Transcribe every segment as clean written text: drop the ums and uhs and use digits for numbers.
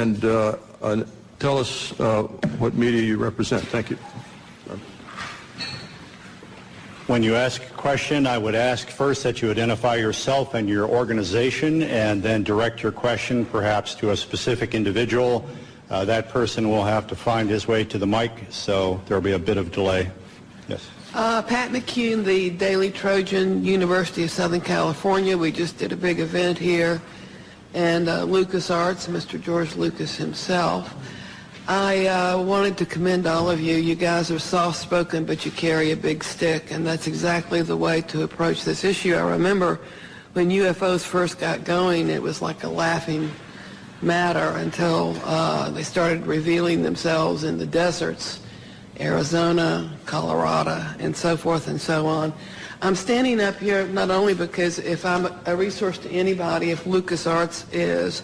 and tell us what media you represent. Thank you. When you ask a question, I would ask first that you identify yourself and your organization, and then direct your question perhaps to a specific individual. That person will have to find his way to the mic, so there will be a bit of delay. Yes. Pat McCune, the Daily Trojan, University of Southern California. We just did a big event here, and LucasArts, Mr. George Lucas himself. I wanted to commend all of you. You guys are soft-spoken, but you carry a big stick, and that's exactly the way to approach this issue. I remember when UFOs first got going, it was like a laughing matter until they started revealing themselves in the deserts, Arizona, Colorado, and so forth and so on. I'm standing up here not only because if I'm a resource to anybody, if LucasArts is,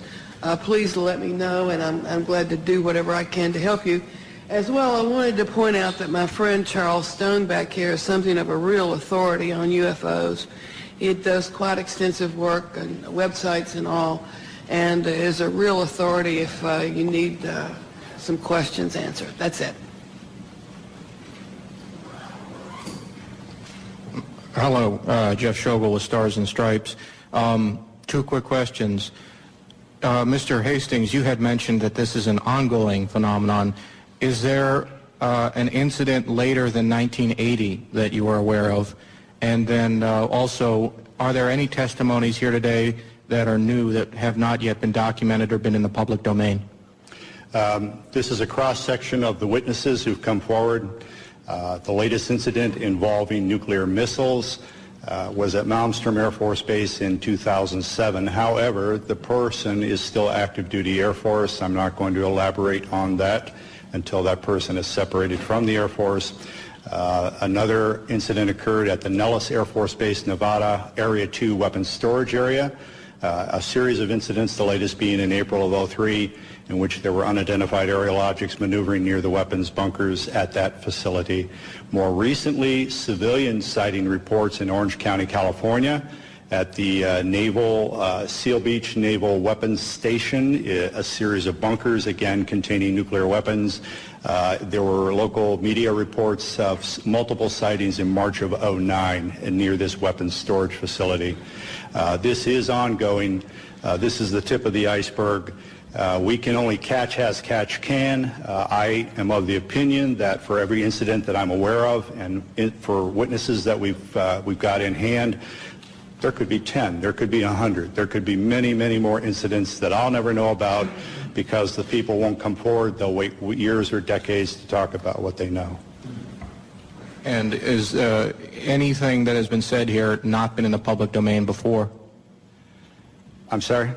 please let me know, and I'm glad to do whatever I can to help you. As well, I wanted to point out that my friend Charles Stone back here is something of a real authority on UFOs. He does quite extensive work on websites and all, and is a real authority if you need some questions answered. That's it. Hello, Jeff Schogel with Stars and Stripes. Two quick questions. Mr. Hastings, you had mentioned that this is an ongoing phenomenon. Is there an incident later than 1980 that you are aware of? And then also, are there any testimonies here today that are new that have not yet been documented or been in the public domain? This is a cross-section of the witnesses who've come forward. The latest incident involving nuclear missiles was at Malmstrom Air Force Base in 2007. However, the person is still active duty Air Force. I'm not going to elaborate on that until that person is separated from the Air Force. Another incident occurred at the Nellis Air Force Base, Nevada, Area 2 weapons storage area. A series of incidents, the latest being in April of 2003, in which there were unidentified aerial objects maneuvering near the weapons bunkers at that facility. More recently, civilian sighting reports in Orange County, California, at the Seal Beach Naval Weapons Station, a series of bunkers, again, containing nuclear weapons. There were local media reports of multiple sightings in March of 2009 near this weapons storage facility. This is ongoing. This is the tip of the iceberg. We can only catch as catch can. I am of the opinion that for every incident that I'm aware of, and for witnesses that we've got in hand, there could be 10, there could be 100, there could be many, many more incidents that I'll never know about because the people won't come forward. They'll wait years or decades to talk about what they know. And is anything that has been said here not been in the public domain before? I'm sorry?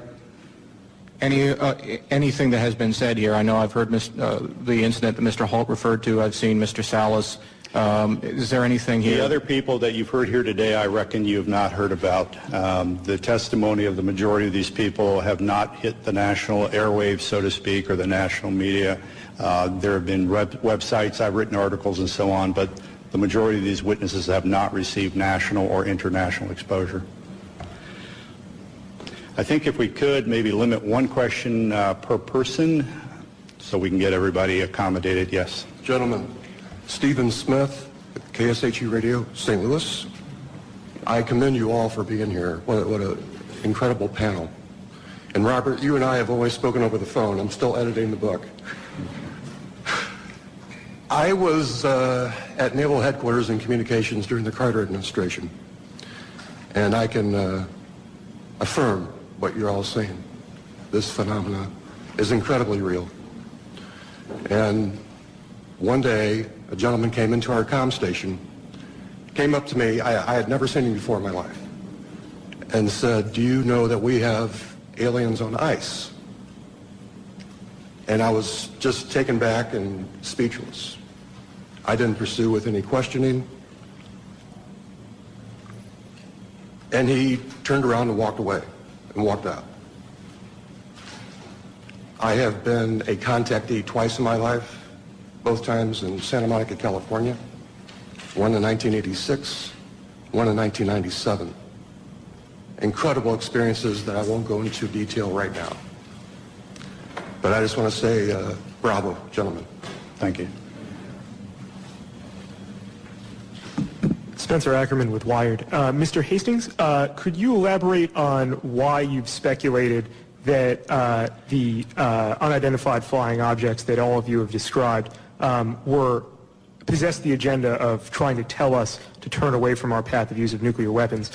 Anything that has been said here? I know I've heard the incident that Mr. Holt referred to. I've seen Mr. Salas. Is there anything here? The other people that you've heard here today, I reckon you have not heard about. The testimony of the majority of these people have not hit the national airwaves, so to speak, or the national media. There have been websites, I've written articles and so on, but the majority of these witnesses have not received national or international exposure. I think if we could maybe limit one question per person so we can get everybody accommodated. Yes. Gentlemen, Stephen Smith, KSHE Radio, St. Louis. I commend you all for being here. What an incredible panel. And Robert, you and I have always spoken over the phone. I'm still editing the book. I was at Naval Headquarters in Communications during the Carter administration. And I can affirm what you're all saying. This phenomena is incredibly real. And one day, a gentleman came into our comm station, came up to me, I had never seen him before in my life, and said, "Do you know that we have aliens on ice?" And I was just taken back and speechless. I didn't pursue with any questioning. And he turned around and walked away and walked out. I have been a contactee twice in my life, both times in Santa Monica, California, one in 1986, one in 1997. Incredible experiences that I won't go into detail right now. But I just want to say bravo, gentlemen. Thank you. Spencer Ackerman with Wired. Mr. Hastings, could you elaborate on why you've speculated that the unidentified flying objects that all of you have described possess the agenda of trying to tell us to turn away from our path of use of nuclear weapons?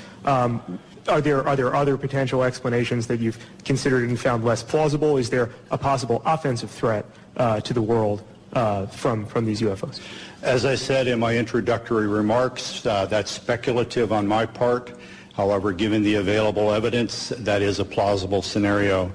Are there other potential explanations that you've considered and found less plausible? Is there a possible offensive threat to the world from these UFOs? As I said in my introductory remarks, that's speculative on my part. However, given the available evidence, that is a plausible scenario.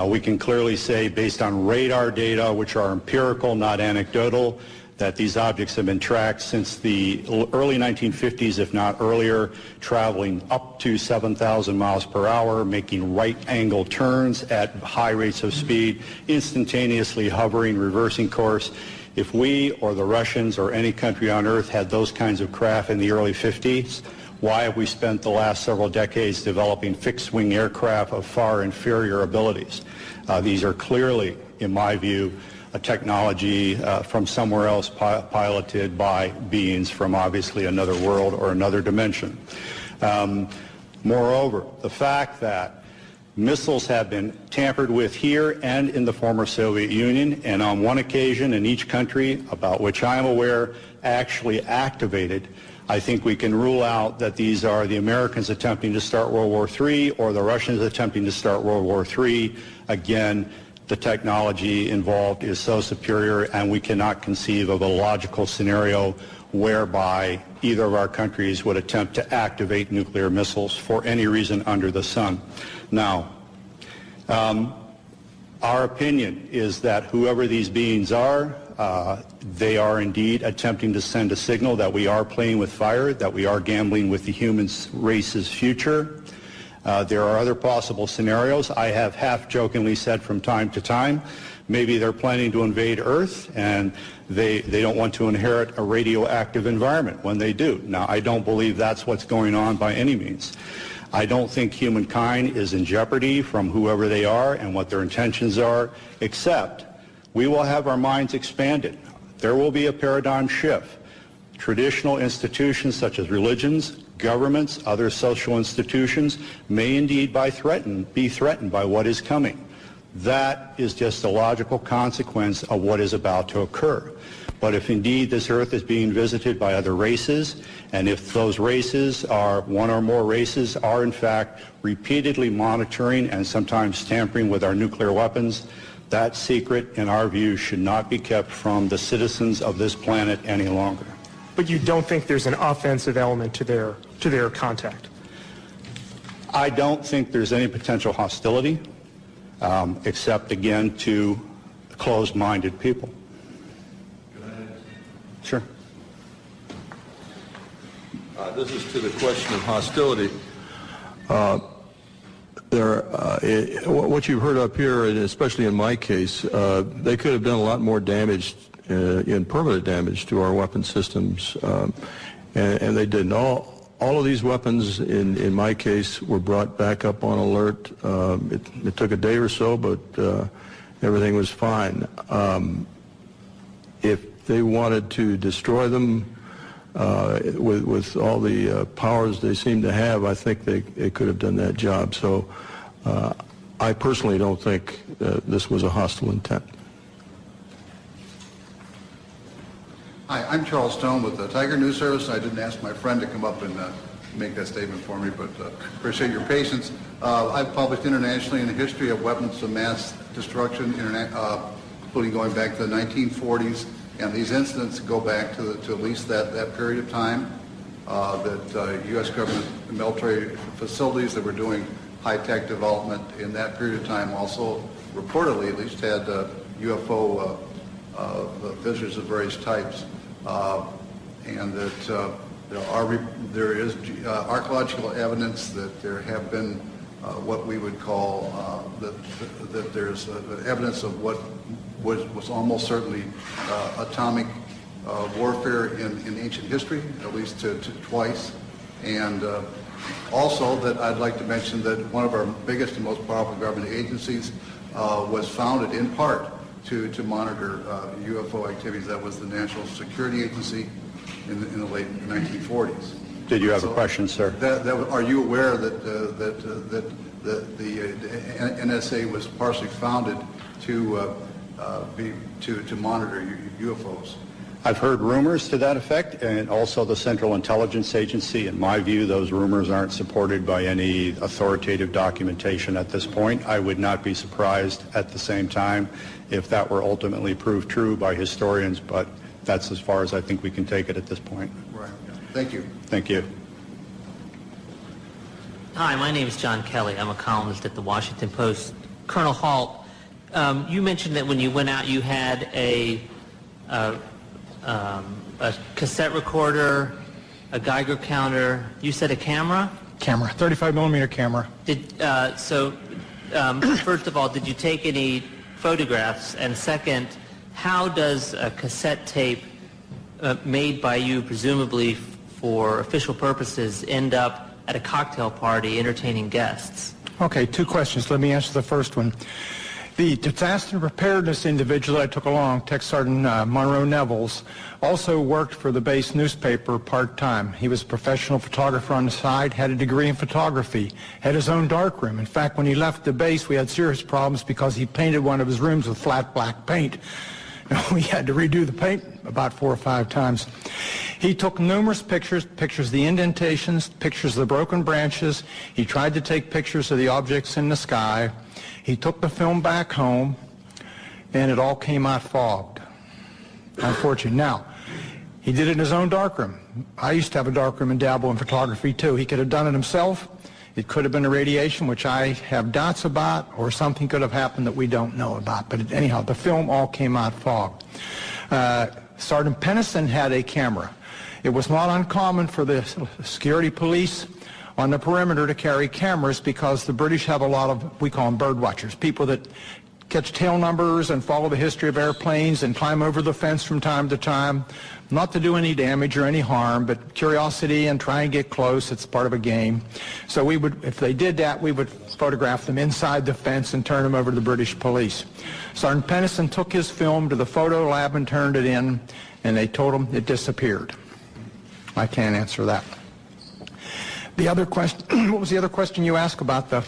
We can clearly say, based on radar data, which are empirical, not anecdotal, that these objects have been tracked since the early 1950s, if not earlier, traveling up to 7,000 miles per hour, making right-angle turns at high rates of speed, instantaneously hovering, reversing course. If we or the Russians or any country on Earth had those kinds of craft in the early 50s, why have we spent the last several decades developing fixed-wing aircraft of far inferior abilities? These are clearly, in my view, a technology from somewhere else piloted by beings from obviously another world or another dimension. Moreover, the fact that missiles have been tampered with here and in the former Soviet Union, and on one occasion in each country, about which I am aware, actually activated, I think we can rule out that these are the Americans attempting to start World War III or the Russians attempting to start World War III. Again, the technology involved is so superior, and we cannot conceive of a logical scenario whereby either of our countries would attempt to activate nuclear missiles for any reason under the sun. Now, our opinion is that whoever these beings are, they are indeed attempting to send a signal that we are playing with fire, that we are gambling with the human race's future. There are other possible scenarios. I have half-jokingly said from time to time, maybe they're planning to invade Earth and they don't want to inherit a radioactive environment when they do. Now, I don't believe that's what's going on by any means. I don't think humankind is in jeopardy from whoever they are and what their intentions are, except we will have our minds expanded. There will be a paradigm shift. Traditional institutions such as religions, governments, other social institutions may indeed be threatened by what is coming. That is just a logical consequence of what is about to occur. But if indeed this Earth is being visited by other races, and if those races are, one or more races, are in fact repeatedly monitoring and sometimes tampering with our nuclear weapons, that secret, in our view, should not be kept from the citizens of this planet any longer. But you don't think there's an offensive element to their contact? I don't think there's any potential hostility, except, again, to closed-minded people. Sure. This is to the question of hostility. What you've heard up here, and especially in my case, they could have done a lot more damage, in permanent damage to our weapon systems, and they didn't. All of these weapons, in my case, were brought back up on alert. It took a day or so, but everything was fine. If they wanted to destroy them with all the powers they seem to have, I think they could have done that job. So I personally don't think this was a hostile intent. Hi, I'm Charles Stone with the Tiger News Service. I didn't ask my friend to come up and make that statement for me, but appreciate your patience. I've published internationally in the history of weapons of mass destruction, including going back to the 1940s, and these incidents go back to at least that period of time, that U.S. government military facilities that were doing high-tech development in that period of time also reportedly at least had UFO visitors of various types, and that there is archaeological evidence that there have been what we would call that there's evidence of what was almost certainly atomic warfare in ancient history, at least twice, and also that I'd like to mention that one of our biggest and most powerful government agencies was founded in part to monitor UFO activities. That was the National Security Agency in the late 1940s. Did you have a question, sir? Are you aware that the NSA was partially founded to monitor UFOs? I've heard rumors to that effect, and also the Central Intelligence Agency. In my view, those rumors aren't supported by any authoritative documentation at this point. I would not be surprised at the same time if that were ultimately proved true by historians, but that's as far as I think we can take it at this point. Right. Thank you. Thank you. Hi, my name is John Kelly. I'm a columnist at the Washington Post. Colonel Halt, you mentioned that when you went out you had a cassette recorder, a Geiger counter. You said a camera? Camera, 35 millimeter camera. First of all, did you take any photographs? And second, how does a cassette tape made by you, presumably for official purposes, end up at a cocktail party entertaining guests? Okay, two questions. Let me answer the first one. The disaster preparedness individual that I took along, Tech Sergeant Monroe Nevels, also worked for the base newspaper part-time. He was a professional photographer on the side, had a degree in photography, had his own darkroom. In fact, when he left the base, we had serious problems because he painted one of his rooms with flat black paint. We had to redo the paint about 4 or 5 times. He took numerous pictures of the indentations, pictures of the broken branches. He tried to take pictures of the objects in the sky. He took the film back home, and it all came out fogged, unfortunately. Now, he did it in his own darkroom. I used to have a darkroom and dabble in photography, too. He could have done it himself. It could have been a radiation, which I have doubts about, or something could have happened that we don't know about. But anyhow, the film all came out fogged. Sergeant Pennison had a camera. It was not uncommon for the security police on the perimeter to carry cameras because the British have a lot of, we call them bird watchers, people that catch tail numbers and follow the history of airplanes and climb over the fence from time to time, not to do any damage or any harm, but curiosity and try and get close. It's part of a game. So we would, if they did that, we would photograph them inside the fence and turn them over to the British police. Sergeant Pennison took his film to the photo lab and turned it in, and they told him it disappeared. I can't answer that. The other question, what was the other question you asked about the...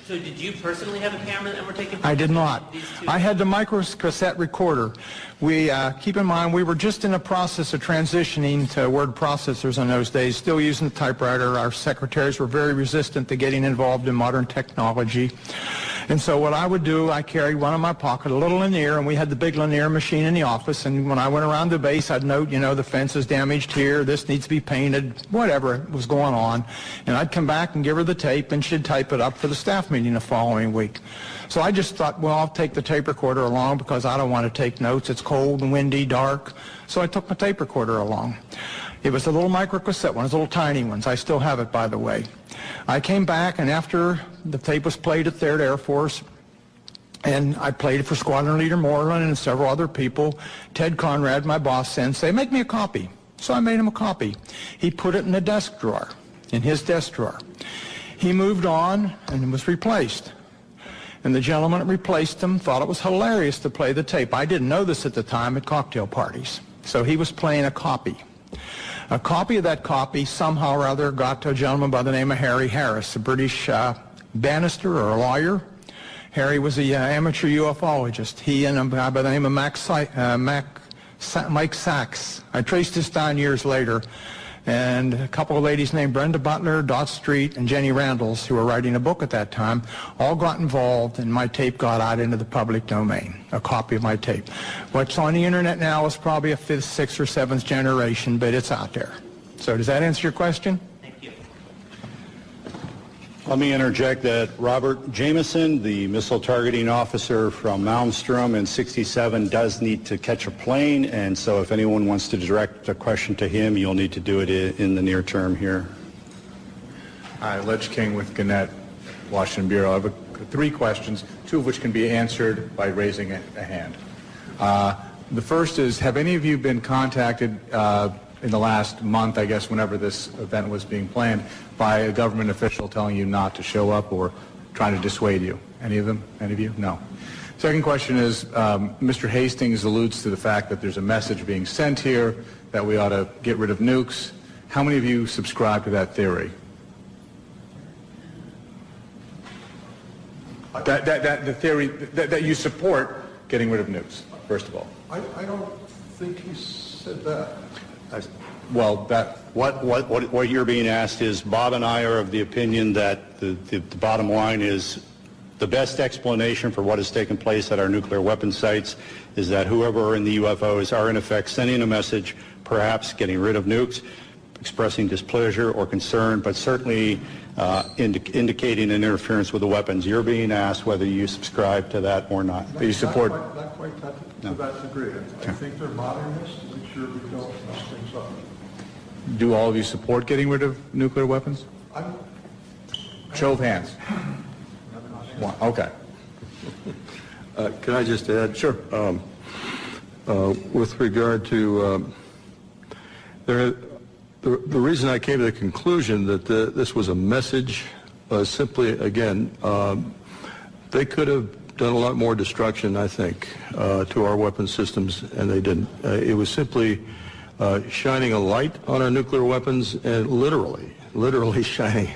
So did you personally have a camera that were taking pictures? I did not. I had the microcassette recorder. We, keep in mind, we were just in the process of transitioning to word processors in those days, still using the typewriter. Our secretaries were very resistant to getting involved in modern technology. And so what I would do, I carried one in my pocket, a little linear, and we had the big linear machine in the office, and when I went around the base, I'd note, you know, the fence is damaged here, this needs to be painted, whatever was going on. And I'd come back and give her the tape, and she'd type it up for the staff meeting the following week. So I just thought, well, I'll take the tape recorder along because I don't want to take notes. It's cold and windy, dark. So I took my tape recorder along. It was a little microcassette one, little tiny ones. I still have it, by the way. I came back, and after the tape was played at 3rd Air Force, and I played it for Squadron Leader Moreland and several other people, Ted Conrad, my boss, said, make me a copy. So I made him a copy. He put it in a desk drawer, in his desk drawer. He moved on and was replaced. And the gentleman that replaced him thought it was hilarious to play the tape. I didn't know this at the time at cocktail parties. So he was playing a copy. A copy of that copy somehow or other got to a gentleman by the name of Harry Harris, a British barrister or a lawyer. Harry was an amateur ufologist. He and a guy by the name of Mike Sachs. I traced this down years later. And a couple of ladies named Brenda Butler, Dot Street, and Jenny Randalls, who were writing a book at that time, all got involved, and my tape got out into the public domain, a copy of my tape. What's on the internet now is probably a 5th, 6th, or 7th generation, but it's out there. So does that answer your question? Thank you. Let me interject that Robert Jameson, the missile targeting officer from Malmstrom in 67, does need to catch a plane, and so if anyone wants to direct a question to him, you'll need to do it in the near term here. Hi, Ledge King with Gannett, Washington Bureau. I have 3 questions, 2 of which can be answered by raising a hand. The first is, have any of you been contacted in the last month, I guess, whenever this event was being planned, by a government official telling you not to show up or trying to dissuade you? Any of them? Any of you? No. Second question is, Mr. Hastings alludes to the fact that there's a message being sent here that we ought to get rid of nukes. How many of you subscribe to that theory? The theory that you support getting rid of nukes, first of all. I don't think he said that. Well, that... What you're being asked is, Bob and I are of the opinion that the bottom line is the best explanation for what has taken place at our nuclear weapon sites is that whoever are in the UFOs are in effect sending a message, perhaps getting rid of nukes, expressing displeasure or concern, but certainly indicating an interference with the weapons. You're being asked whether you subscribe to that or not. You support? Not quite to that degree. I think they're modernists to make sure we don't mess things up. Do all of you support getting rid of nuclear weapons? Show of hands. One. Okay. Can I just add? Sure. With regard to the reason I came to the conclusion that this was a message, simply, again, they could have done a lot more destruction, I think, to our weapon systems, and they didn't. It was simply shining a light on our nuclear weapons, and literally shining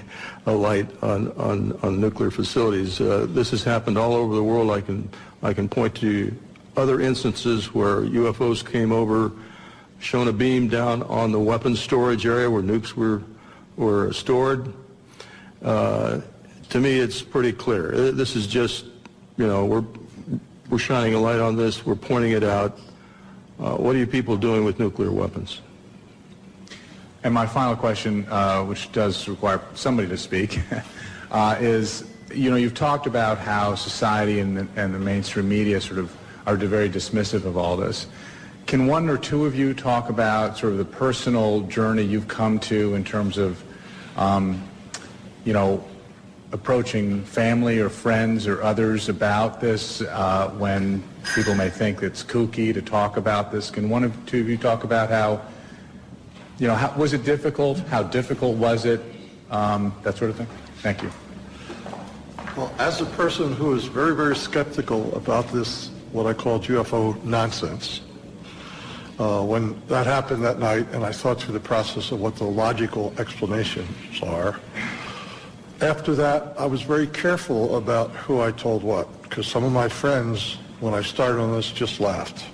a light on nuclear facilities. This has happened all over the world. I can point to other instances where UFOs came over, shone a beam down on the weapons storage area where nukes were stored. To me, it's pretty clear. This is just, we're shining a light on this. We're pointing it out. What are you people doing with nuclear weapons? And my final question, which does require somebody to speak, is, you've talked about how society and the mainstream media sort of are very dismissive of all this. Can one or two of you talk about sort of the personal journey you've come to in terms of, approaching family or friends or others about this when people may think it's kooky to talk about this? Can one or two of you talk about how, how, was it difficult? How difficult was it? That sort of thing. Thank you. Well, as a person who is very, very skeptical about this, what I call UFO nonsense, when that happened that night and I thought through the process of what the logical explanations are, after that I was very careful about who I told what, because some of my friends, when I started on this, just laughed.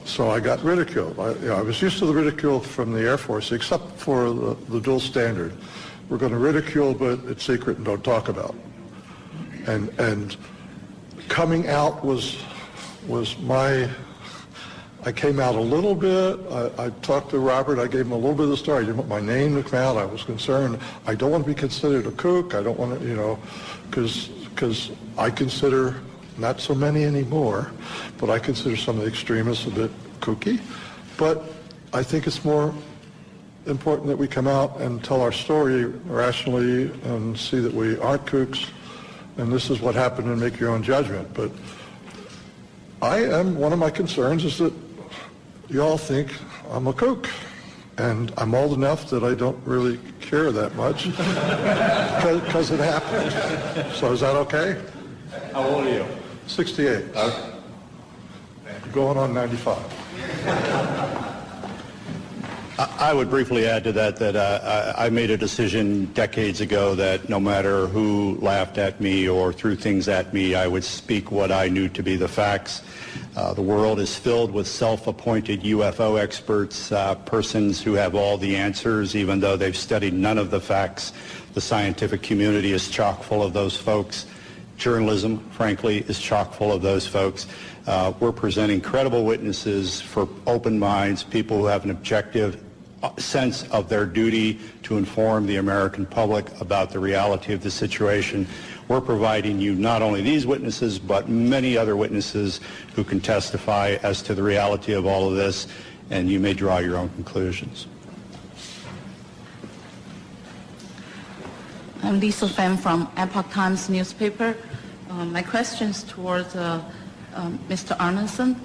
So I got ridiculed. I was used to the ridicule from the Air Force, except for the dual standard. We're going to ridicule, but it's secret and don't talk about. And coming out was my... I came out a little bit. I talked to Robert. I gave him a little bit of the story. I didn't want my name to come out. I was concerned. I don't want to be considered a kook. I don't want to, because I consider, not so many anymore, but I consider some of the extremists a bit kooky. But I think it's more important that we come out and tell our story rationally and see that we aren't kooks, and this is what happened, and make your own judgment. But one of my concerns is that you all think I'm a kook, and I'm old enough that I don't really care that much because it happened. So is that okay? How old are you? 68. Going on 95. I would briefly add to that I made a decision decades ago that no matter who laughed at me or threw things at me, I would speak what I knew to be the facts. The world is filled with self-appointed UFO experts, persons who have all the answers, even though they've studied none of the facts. The scientific community is chock full of those folks. Journalism, frankly, is chock full of those folks. We're presenting credible witnesses for open minds, people who have an objective sense of their duty to inform the American public about the reality of the situation. We're providing you not only these witnesses, but many other witnesses who can testify as to the reality of all of this, and you may draw your own conclusions. I'm Lisa Fan from Epoch Times newspaper. My question is towards Mr. Arneson.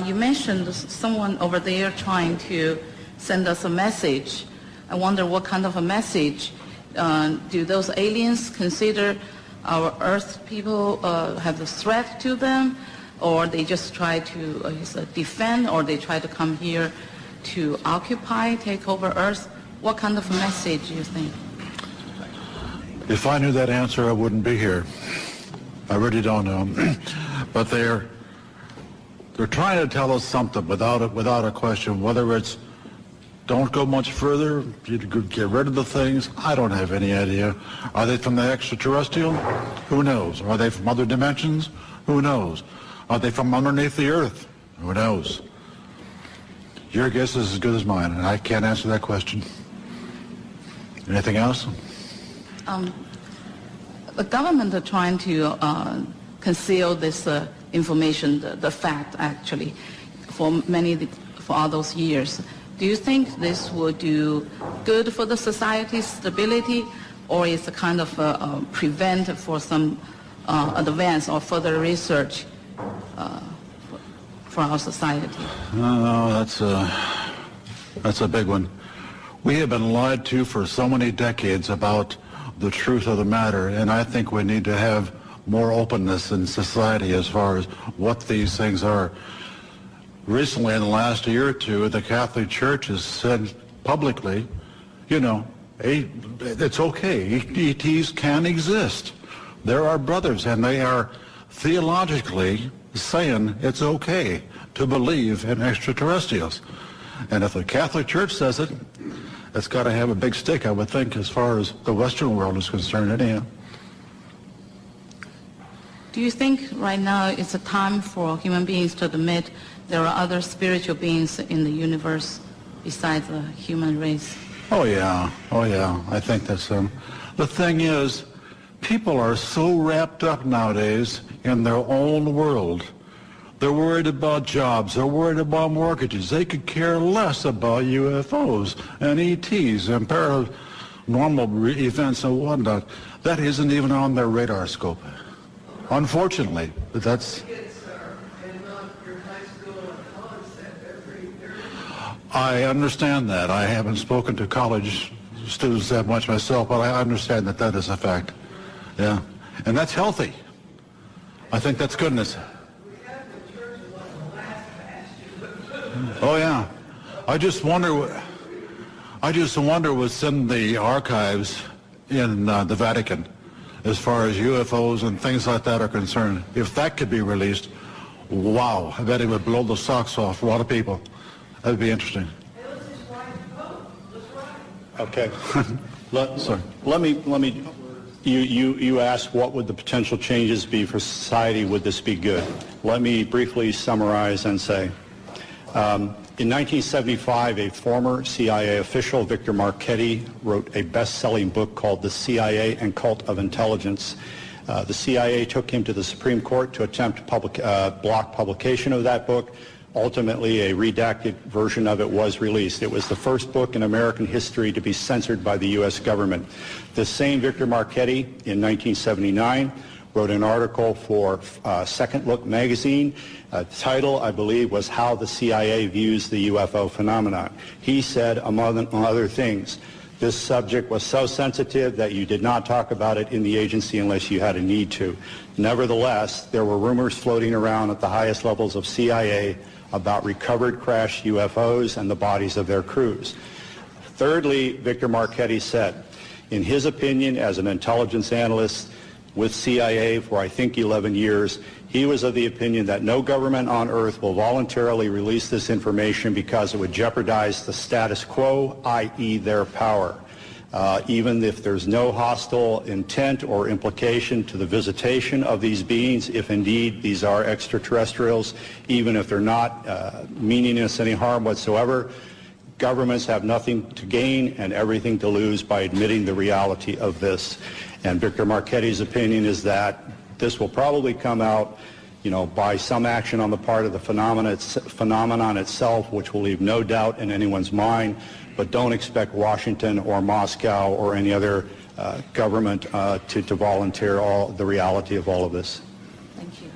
You mentioned someone over there trying to send us a message. I wonder what kind of a message. Do those aliens consider our Earth people have a threat to them, or they just try to defend, or they try to come here to occupy, take over Earth? What kind of message do you think? If I knew that answer, I wouldn't be here. I really don't know. But they're trying to tell us something without a question. Whether it's don't go much further, get rid of the things, I don't have any idea. Are they from the extraterrestrial? Who knows? Are they from other dimensions? Who knows? Are they from underneath the Earth? Who knows? Your guess is as good as mine, and I can't answer that question. Anything else? The government are trying to conceal this information, the fact actually, for all those years. Do you think this will do good for the society's stability, or is it kind of prevent for some advance or further research for our society? No, that's a big one. We have been lied to for so many decades about the truth of the matter, and I think we need to have more openness in society as far as what these things are. Recently, in the last year or two, the Catholic Church has said publicly, it's okay, ETs can exist. They're our brothers, and they are theologically saying it's okay to believe in extraterrestrials. And if the Catholic Church says it, it's got to have a big stick, I would think, as far as the Western world is concerned anyhow. Do you think right now it's a time for human beings to admit there are other spiritual beings in the universe besides the human race? Oh yeah. I think that's the thing is, people are so wrapped up nowadays in their own world. They're worried about jobs. They're worried about mortgages. They could care less about UFOs and ETs and paranormal events and whatnot. That isn't even on their radar scope. Unfortunately, that's... I understand that. I haven't spoken to college students that much myself, but I understand that that is a fact. Yeah. And that's healthy. I think that's goodness. Oh, yeah. I just wonder what's in the archives in the Vatican as far as UFOs and things like that are concerned. If that could be released, wow, I bet it would blow the socks off a lot of people. That'd be interesting. Okay. You asked what would the potential changes be for society, would this be good? Let me briefly summarize and say, in 1975, a former CIA official, Victor Marchetti, wrote a best-selling book called The CIA and Cult of Intelligence. The CIA took him to the Supreme Court to attempt block publication of that book. Ultimately, a redacted version of it was released. It was the first book in American history to be censored by the U.S. government. This same Victor Marchetti, in 1979, wrote an article for Second Look magazine. The title, I believe, was How the CIA Views the UFO Phenomenon. He said, among other things, this subject was so sensitive that you did not talk about it in the agency unless you had a need to. Nevertheless, there were rumors floating around at the highest levels of CIA about recovered crashed UFOs and the bodies of their crews. Thirdly, Victor Marchetti said, in his opinion, as an intelligence analyst with CIA for I think 11 years, he was of the opinion that no government on earth will voluntarily release this information because it would jeopardize the status quo, i.e. their power. Even if there's no hostile intent or implication to the visitation of these beings, if indeed these are extraterrestrials, even if they're not meaning us any harm whatsoever, governments have nothing to gain and everything to lose by admitting the reality of this. And Victor Marchetti's opinion is that this will probably come out, by some action on the part of the phenomenon itself, which will leave no doubt in anyone's mind. But don't expect Washington or Moscow or any other government to volunteer the reality of all of this. Thank you.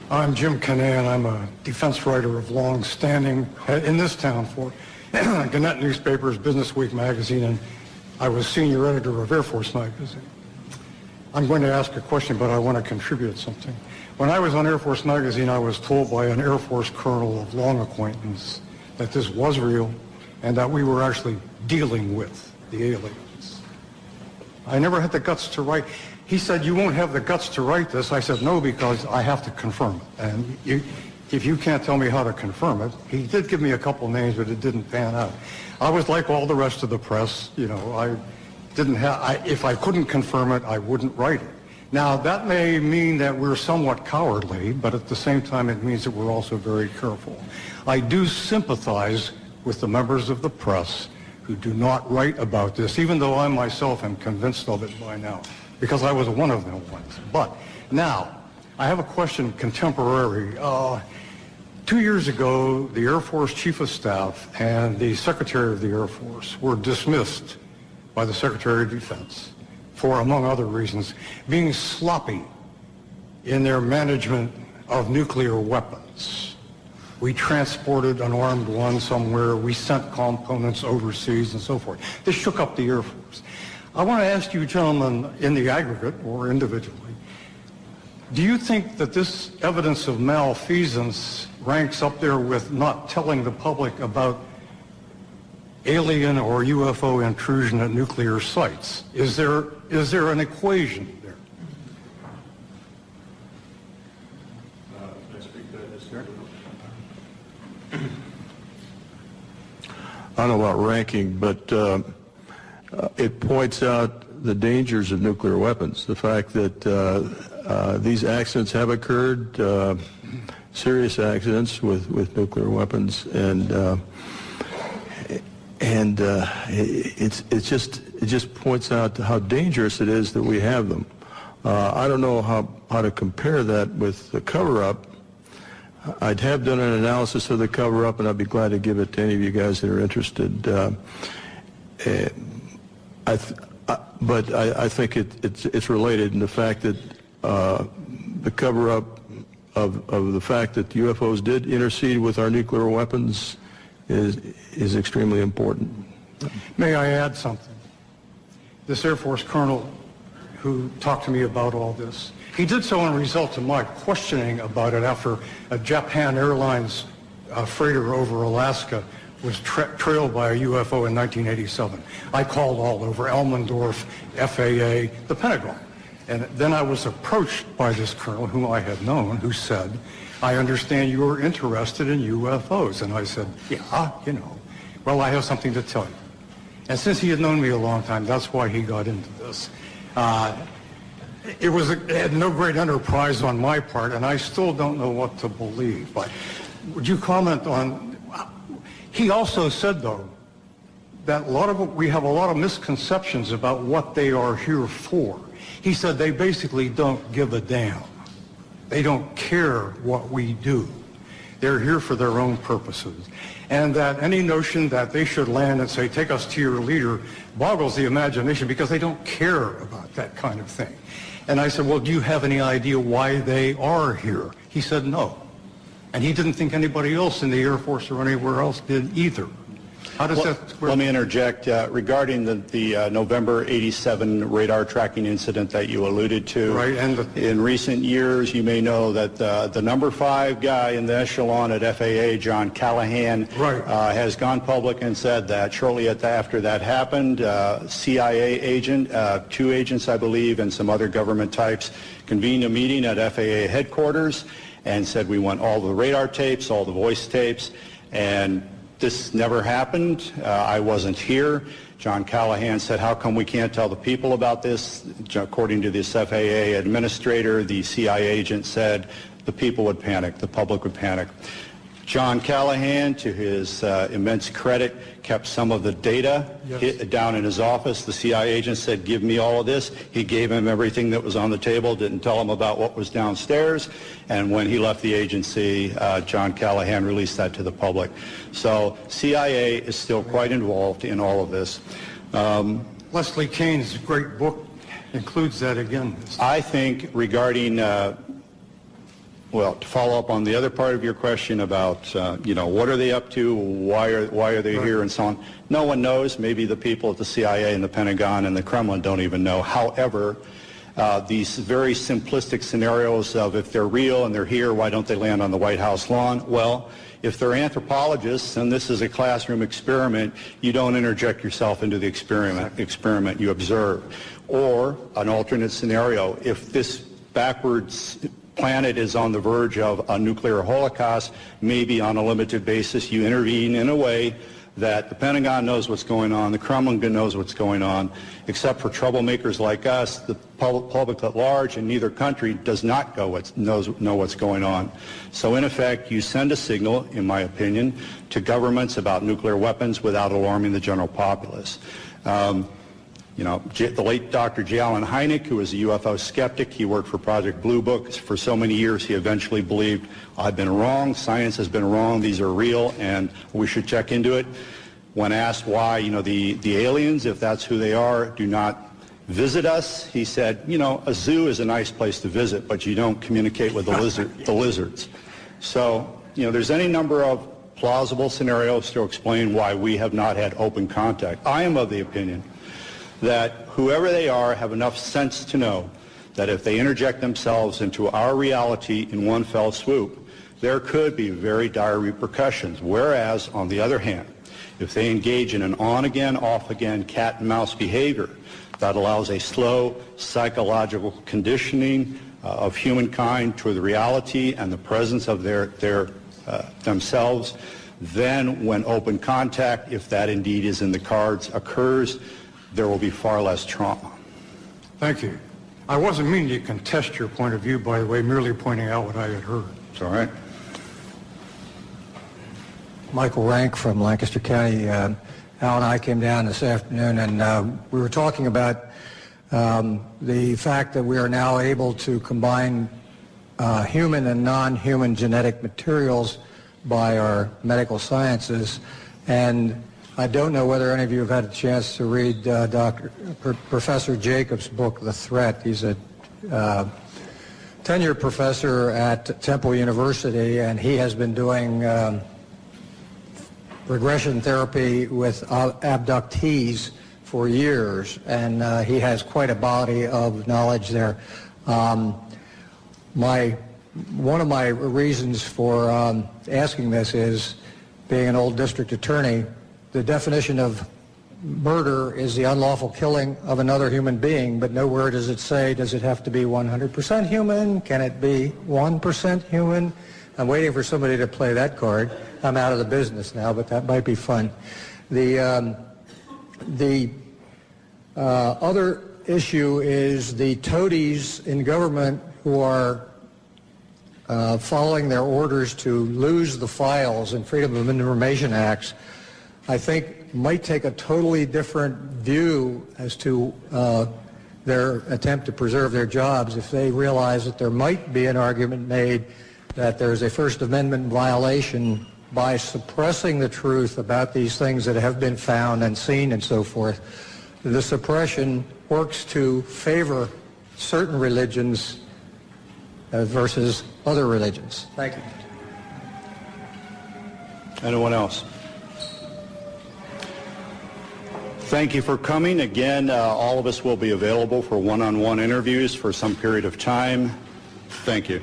I'm Jim Canan. I'm a defense writer of long standing in this town for Gannett Newspapers, Business Week magazine, and I was senior editor of Air Force magazine. I'm going to ask a question, but I want to contribute something. When I was on Air Force magazine, I was told by an Air Force colonel of long acquaintance that this was real and that we were actually dealing with the aliens. I never had the guts to write. He said, you won't have the guts to write this. I said, no, because I have to confirm it. And if you can't tell me how to confirm it, he did give me a couple names, but it didn't pan out. I was like all the rest of the press, you know, if I couldn't confirm it, I wouldn't write it. Now, that may mean that we're somewhat cowardly, but at the same time, it means that we're also very careful. I do sympathize with the members of the press who do not write about this, even though I myself am convinced of it by now, because I was one of them once. But now, I have a question contemporary. 2 years ago, the Air Force Chief of Staff and the Secretary of the Air Force were dismissed by the Secretary of Defense for, among other reasons, being sloppy in their management of nuclear weapons. We transported an armed one somewhere, we sent components overseas and so forth. This shook up the Air Force. I want to ask you gentlemen, in the aggregate or individually, do you think that this evidence of malfeasance ranks up there with not telling the public about alien or UFO intrusion at nuclear sites? Is there an equation there? Can I speak to that, Mr. I don't know about ranking, but it points out the dangers of nuclear weapons. The fact that these accidents have occurred, serious accidents with nuclear weapons, and it just points out how dangerous it is that we have them. I don't know how to compare that with the cover-up. I'd have done an analysis of the cover-up, and I'd be glad to give it to any of you guys that are interested. But I think it's related in the fact that the cover-up of the fact that UFOs did intercede with our nuclear weapons is extremely important. May I add something? This Air Force colonel who talked to me about all this, he did so in result to my questioning about it after a Japan Airlines freighter over Alaska was trailed by a UFO in 1987. I called all over Elmendorf, FAA, the Pentagon. And then I was approached by this colonel whom I had known, who said, I understand you are interested in UFOs. And I said, yeah, you know, well, I have something to tell you. And since he had known me a long time, that's why he got into this. It had no great enterprise on my part, and I still don't know what to believe. But would you comment on, he also said, though, that we have a lot of misconceptions about what they are here for. He said they basically don't give a damn. They don't care what we do. They're here for their own purposes. And that any notion that they should land and say, take us to your leader, boggles the imagination because they don't care about that kind of thing. And I said, well, do you have any idea why they are here? He said, no. And he didn't think anybody else in the Air Force or anywhere else did either. How does that square? Let me interject regarding the November 87 radar tracking incident that you alluded to. Right, and in recent years, you may know that the number 5 guy in the echelon at FAA, John Callahan, right. Has gone public and said that shortly after that happened, CIA agent, 2 agents, I believe, and some other government types convened a meeting at FAA headquarters and said we want all the radar tapes, all the voice tapes, and this never happened. I wasn't here. John Callahan said, how come we can't tell the people about this? According to this FAA administrator, the CIA agent said the people would panic, the public would panic. John Callahan, to his immense credit, kept some of the data down in his office. The CIA agent said, give me all of this. He gave him everything that was on the table, didn't tell him about what was downstairs. And when he left the agency, John Callahan released that to the public. So CIA is still quite involved in all of this. Leslie Kane's great book includes that again. I think regarding Well, to follow up on the other part of your question about, what are they up to, why are they here, and so on, no one knows. Maybe the people at the CIA and the Pentagon and the Kremlin don't even know. However, these very simplistic scenarios of if they're real and they're here, why don't they land on the White House lawn? Well, if they're anthropologists and this is a classroom experiment, you don't interject yourself into the experiment, you observe. Or an alternate scenario, if this backwards planet is on the verge of a nuclear holocaust, maybe on a limited basis you intervene in a way that the Pentagon knows what's going on, the Kremlin knows what's going on, except for troublemakers like us, the public at large in neither country does not know what's going on. So in effect, you send a signal, in my opinion, to governments about nuclear weapons without alarming the general populace. The late Dr. J. Allen Hynek, who was a UFO skeptic, he worked for Project Blue Book for so many years, he eventually believed, I've been wrong, science has been wrong, these are real, and we should check into it. When asked why, the aliens, if that's who they are, do not visit us, he said, a zoo is a nice place to visit, but you don't communicate with the lizards. So, there's any number of plausible scenarios to explain why we have not had open contact. I am of the opinion that whoever they are have enough sense to know that if they interject themselves into our reality in one fell swoop, there could be very dire repercussions. Whereas, on the other hand, if they engage in an on-again, off-again cat-and-mouse behavior that allows a slow psychological conditioning of humankind to the reality and the presence of themselves, then when open contact, if that indeed is in the cards, occurs, there will be far less trauma. Thank you. I wasn't meaning to contest your point of view, by the way, merely pointing out what I had heard. It's all right. Michael Rank from Lancaster County. Al and I came down this afternoon, and we were talking about the fact that we are now able to combine human and non-human genetic materials by our medical sciences. And I don't know whether any of you have had a chance to read Professor Jacobs' book, The Threat. He's a tenured professor at Temple University, and he has been doing regression therapy with abductees for years, and he has quite a body of knowledge there. One of my reasons for asking this is, being an old district attorney, the definition of murder is the unlawful killing of another human being, but nowhere does it say, does it have to be 100% human? Can it be 1% human? I'm waiting for somebody to play that card. I'm out of the business now, but that might be fun. The other issue is the toadies in government who are following their orders to lose the files in Freedom of Information Acts, I think might take a totally different view as to their attempt to preserve their jobs if they realize that there might be an argument made that there's a First Amendment violation by suppressing the truth about these things that have been found and seen and so forth. The suppression works to favor certain religions versus other religions. Thank you. Anyone else? Thank you for coming. Again, all of us will be available for one-on-one interviews for some period of time. Thank you.